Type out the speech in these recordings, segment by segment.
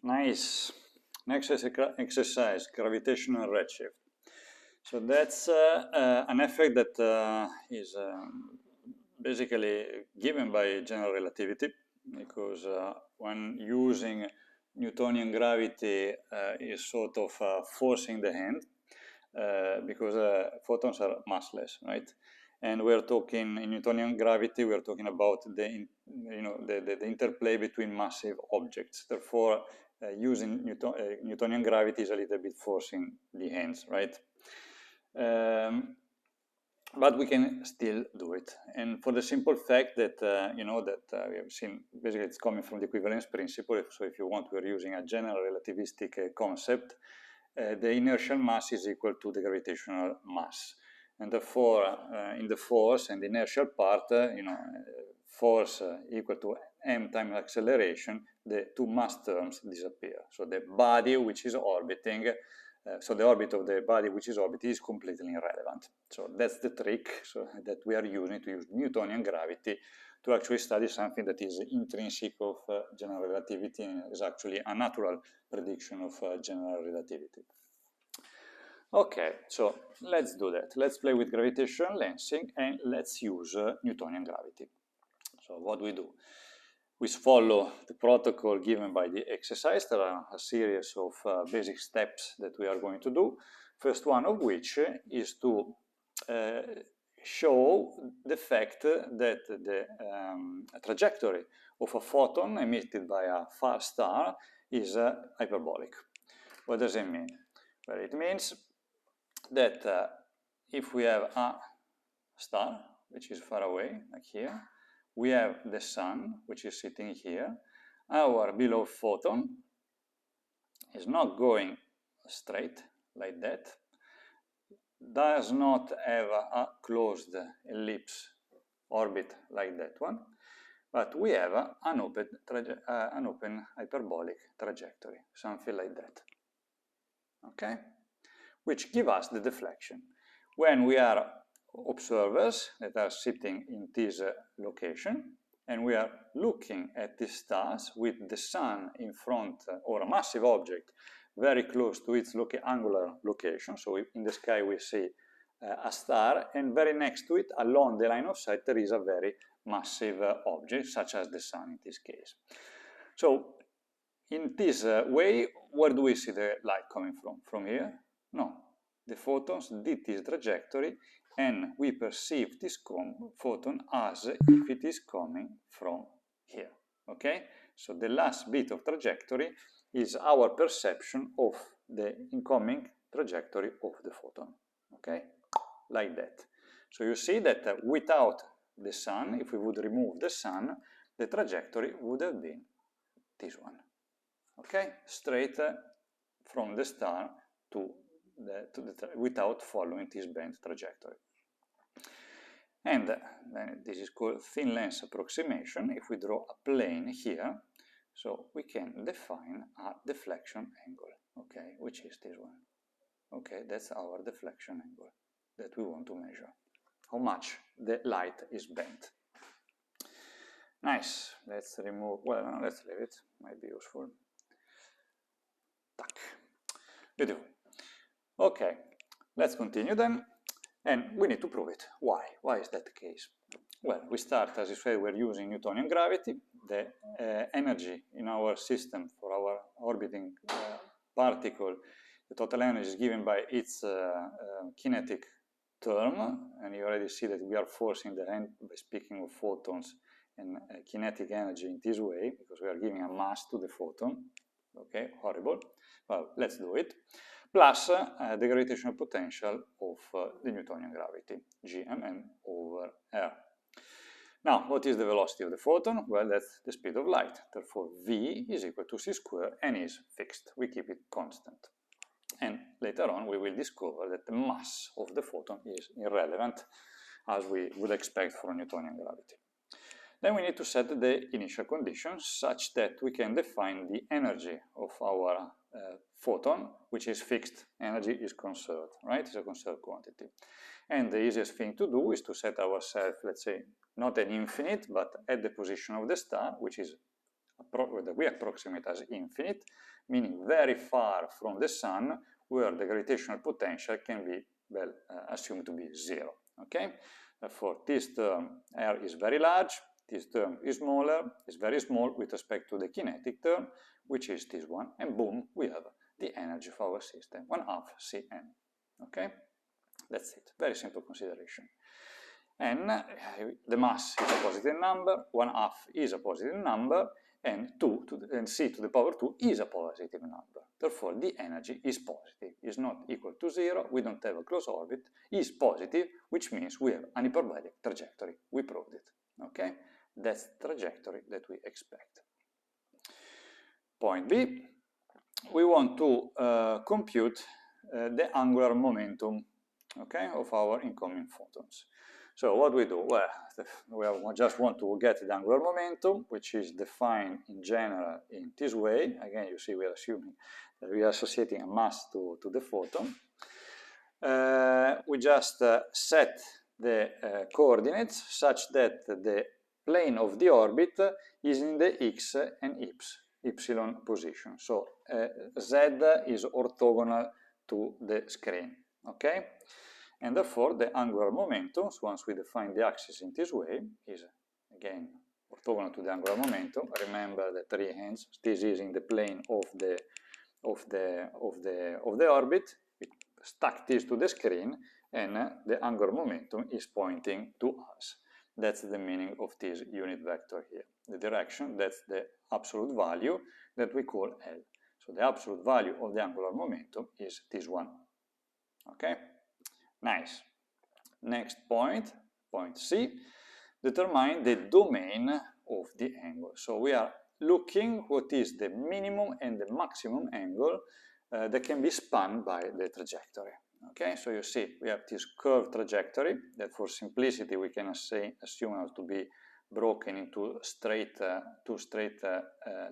Nice. Next exercise, gravitational redshift. So that's an effect that is basically given by general relativity, because when using Newtonian gravity is sort of forcing the hand, because photons are massless, right? And we're talking in Newtonian gravity, we're talking about the interplay between massive objects. Therefore, using Newtonian gravity is a little bit forcing the hands, right? But we can still do it, and for the simple fact that we have seen basically it's coming from the equivalence principle. So if you want, we're using a general relativistic concept. The inertial mass is equal to the gravitational mass, and therefore in the force and the inertial part, force equal to m times acceleration, the two mass terms disappear. So the body which is orbiting, so the orbit of the body which is orbiting is completely irrelevant. So that's the trick that we are using to use Newtonian gravity to actually study something that is intrinsic of general relativity and is actually a natural prediction of general relativity. Okay, so let's do that. Let's play with gravitational lensing and let's use Newtonian gravity. So what we do? We follow the protocol given by the exercise. There are a series of basic steps that we are going to do. First one of which is to show the fact that the trajectory of a photon emitted by a far star is hyperbolic. What does it mean? Well, it means that if we have a star, which is far away, like here, we have the sun, which is sitting here. Our beloved photon is not going straight like that, does not have a closed ellipse orbit like that one, but we have an open hyperbolic trajectory, something like that, okay? Which give us the deflection. When we are observers that are sitting in this location, and we are looking at the stars with the sun in front, or a massive object very close to its angular location. So in the sky we see a star, and very next to it, along the line of sight, there is a very massive object, such as the sun in this case. So in this way, where do we see the light coming from? From here? No. The photons did this trajectory, and we perceive this photon as if it is coming from here, okay? So the last bit of trajectory is our perception of the incoming trajectory of the photon, okay? Like that. So you see that without the sun, if we would remove the sun, the trajectory would have been this one, okay? Straight from the star to without following this bent trajectory. And then this is called thin lens approximation. If we draw a plane here, so we can define a deflection angle, okay, which is this one. Okay, that's our deflection angle that we want to measure. How much the light is bent. Nice. Let's remove, well, no, let's leave it, might be useful. Tack. Beautiful. Okay, let's continue then, and we need to prove it. Why? Why is that the case? Well, we start, as you say, we're using Newtonian gravity. The energy in our system for our orbiting particle, the total energy is given by its kinetic term, and you already see that we are forcing the hand by speaking of photons and kinetic energy in this way, because we are giving a mass to the photon. Okay, horrible. Well, let's do it. Plus the gravitational potential of the Newtonian gravity, gmn over r. Now, what is the velocity of the photon? Well, that's the speed of light. Therefore, v is equal to c squared and is fixed. We keep it constant. And later on, we will discover that the mass of the photon is irrelevant, as we would expect for Newtonian gravity. Then we need to set the initial conditions such that we can define the energy of our photon, which is fixed. Energy is conserved, right? It's a conserved quantity. And the easiest thing to do is to set ourselves, let's say, not an infinite, but at the position of the star, which is that we approximate as infinite, meaning very far from the sun, where the gravitational potential can be, well, assumed to be 0, okay? Therefore, this term R is very large, this term is smaller, is very small with respect to the kinetic term, which is this one, and boom, we have the energy of our system, 1/2 Cn, okay? That's it, very simple consideration. And the mass is a positive number, 1/2 is a positive number, and c to the power 2 is a positive number. Therefore, the energy is positive, is not equal to 0, we don't have a closed orbit, is positive, which means we have an hyperbolic trajectory. We proved it, okay? That's the trajectory that we expect. Point B, we want to compute the angular momentum, okay, of our incoming photons. So what we do? Well, we just want to get the angular momentum, which is defined in general in this way. Again, you see we are assuming that we are associating a mass to the photon. We just set the coordinates such that the plane of the orbit is in the x and y position. So z is orthogonal to the screen, okay? And therefore, the angular momentum, once we define the axis in this way, is again orthogonal to the angular momentum. Remember that hence this is in the plane of the orbit. We stack this to the screen, and the angular momentum is pointing to us. That's the meaning of this unit vector here. The direction, that's the absolute value that we call L. So the absolute value of the angular momentum is this one. Okay? Nice. Next point, point C, determine the domain of the angle. So we are looking what is the minimum and the maximum angle that can be spanned by the trajectory. Okay, so you see we have this curved trajectory that for simplicity we can assume to be broken into two straight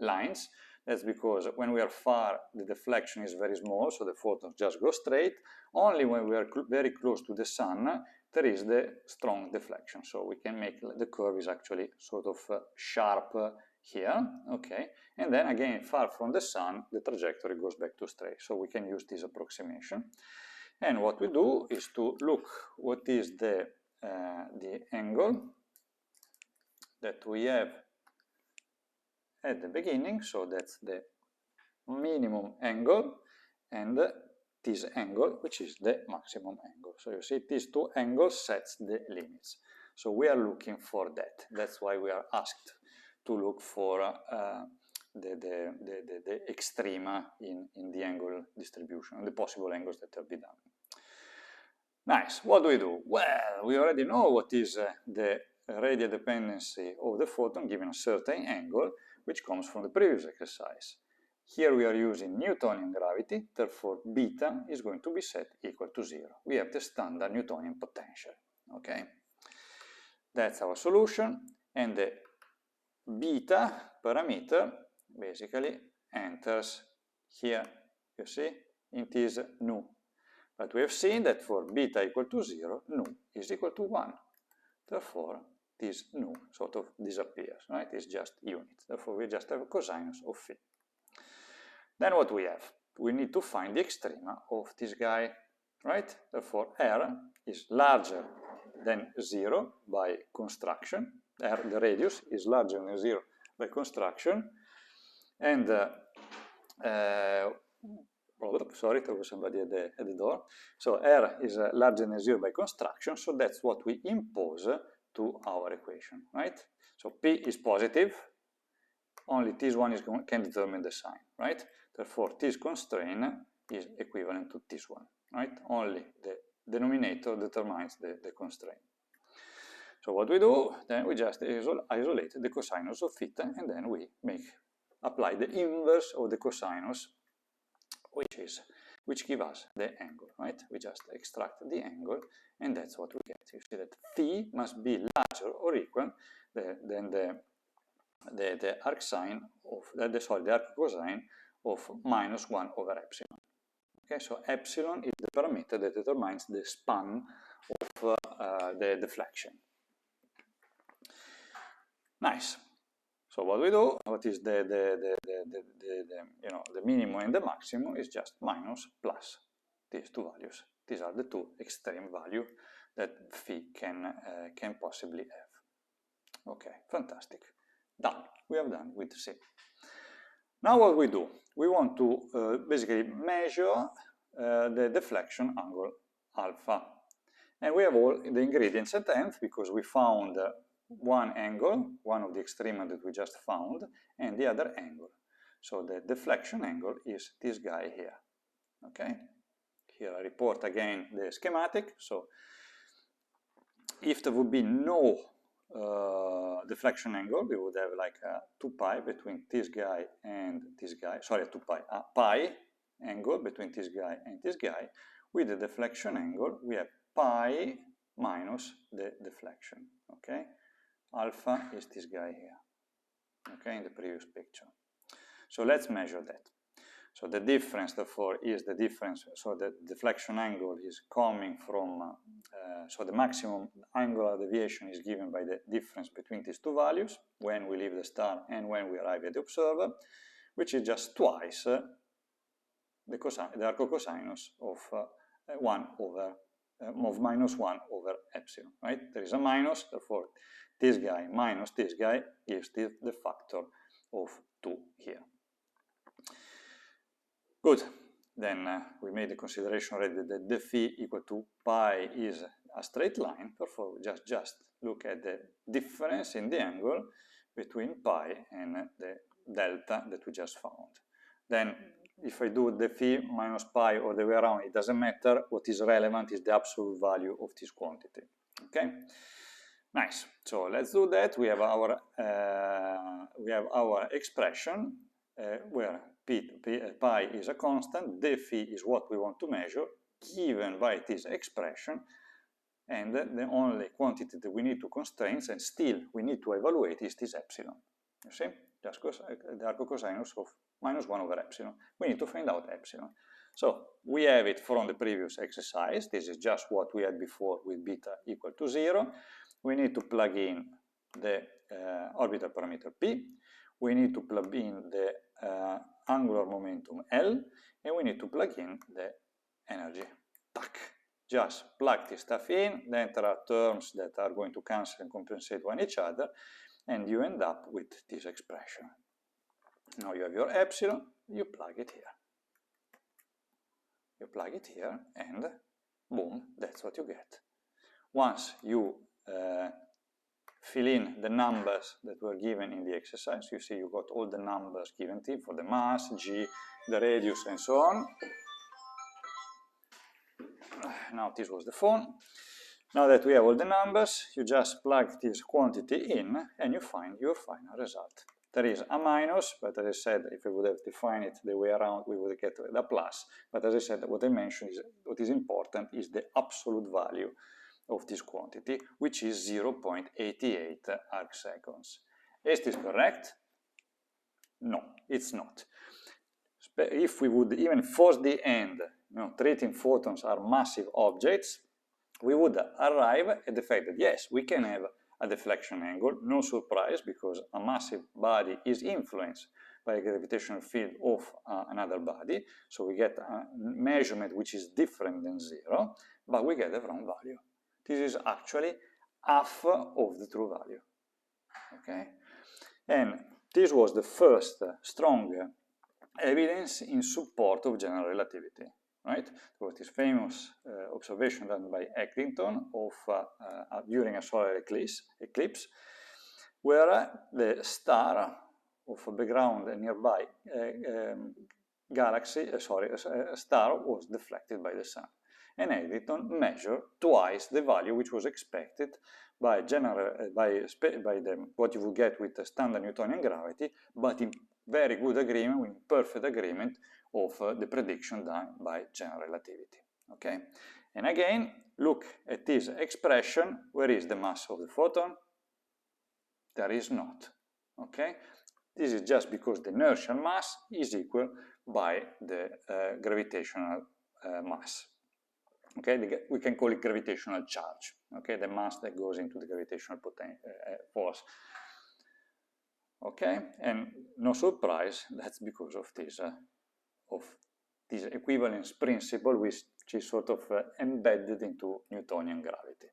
lines. That's because when we are far, the deflection is very small, so the photons just go straight. Only when we are very close to the sun, there is the strong deflection. So we can make the curve is actually sort of sharp here, okay? And then again, far from the sun, the trajectory goes back to straight. So we can use this approximation. And what we do is to look what is the angle that we have at the beginning, so that's the minimum angle, and this angle, which is the maximum angle. So you see these two angles sets the limits. So we are looking for that. That's why we are asked to look for the extrema in the angle distribution, the possible angles that have been done. Nice. What do we do? Well, we already know what is the radial dependency of the photon given a certain angle, which comes from the previous exercise. Here we are using Newtonian gravity, therefore beta is going to be set equal to 0. We have the standard Newtonian potential, okay? That's our solution, and the beta parameter basically enters here, you see, in this nu. But we have seen that for beta equal to 0, nu is equal to 1. Therefore, this nu sort of disappears, right? It's just unit. Therefore, we just have a cosinus of phi. Then what we have? We need to find the extrema of this guy, right? Therefore, R is larger than 0 by construction. R, the radius, is larger than 0 by construction. And, sorry, there was somebody at the door. So R is larger than 0 by construction, so that's what we impose to our equation, right? So P is positive, only this one can determine the sign, right? Therefore, this constraint is equivalent to this one, right? Only the denominator determines the constraint. So what we do, then we just isolate the cosinus of theta, and then we apply the inverse of the cosinus, which gives us the angle, right? We just extract the angle, and that's what we get. You see that phi must be larger or equal than the arc sine of the arc cosine of -1 over epsilon. Okay, so epsilon is the parameter that determines the span of the deflection. Nice. So what we do, what is the minimum and the maximum is just minus plus these two values. These are the two extreme values that phi can possibly have. Okay, fantastic. Done. We have done with C. Now what we do? We want to basically measure the deflection angle alpha. And we have all the ingredients at hand because we found one angle, one of the extrema that we just found, and the other angle. So the deflection angle is this guy here. Okay? Here I report again the schematic. So if there would be no deflection angle, we would have like a 2 pi between this guy and this guy. Sorry, a pi angle between this guy and this guy. With the deflection angle, we have pi minus the deflection. Okay? Alpha is this guy here. Okay, in the previous picture. So let's measure that. So the difference, therefore, is the difference. So the deflection angle is coming from, so the maximum angular deviation is given by the difference between these two values when we leave the star and when we arrive at the observer, which is just twice the arcocosinus of minus 1 over epsilon. Right? There is a minus, therefore this guy minus this guy gives the factor of 2 here. Good, then we made the consideration already that the phi equal to pi is a straight line, therefore we just look at the difference in the angle between pi and the delta that we just found. Then if I do the phi minus pi or the way around, it doesn't matter. What is relevant is the absolute value of this quantity. Okay, nice. So let's do that. We have our expression where pi is a constant, the phi is what we want to measure, given by this expression, and the only quantity that we need to constrain, and still we need to evaluate, is this epsilon. You see? Just the arcocosinus of minus 1 over epsilon. We need to find out epsilon. So we have it from the previous exercise. This is just what we had before with beta equal to 0. We need to plug in the orbital parameter p. We need to plug in the angular momentum L, and we need to plug in the energy. Tac. Just plug this stuff in, then there are terms that are going to cancel and compensate one each other, and you end up with this expression. Now you have your epsilon, you plug it here. You plug it here, and boom, that's what you get. Once you fill in the numbers that were given in the exercise, you see you got all the numbers given to you for the mass, g, the radius, and so on. Now this was the phone. Now that we have all the numbers, you just plug this quantity in and you find your final result. There is a minus, but as I said, if we would have defined it the way around, we would get the plus. But as I said, what I mentioned is what is important is the absolute value of this quantity, which is 0.88 arc seconds. Is this correct? No, it's not. If we would even force the end, treating photons are massive objects, we would arrive at the fact that yes, we can have a deflection angle, no surprise, because a massive body is influenced by a gravitational field of another body, so we get a measurement which is different than 0, but we get the wrong value. This is actually half of the true value. Okay, and this was the first strong evidence in support of general relativity. Right? There was this famous observation done by Eckington of during a solar eclipse, where the star of a background nearby star was deflected by the sun. And Eckington measured twice the value which was expected by what you would get with the standard Newtonian gravity, but in very good agreement, in perfect agreement of the prediction done by general relativity. Okay, and again, look at this expression. Where is the mass of the photon? There is not. Okay, this is just because the inertial mass is equal by the gravitational mass. Okay, we can call it gravitational charge. Okay, the mass that goes into the gravitational force. Okay, and no surprise, that's because of this equivalence principle, which is sort of embedded into Newtonian gravity.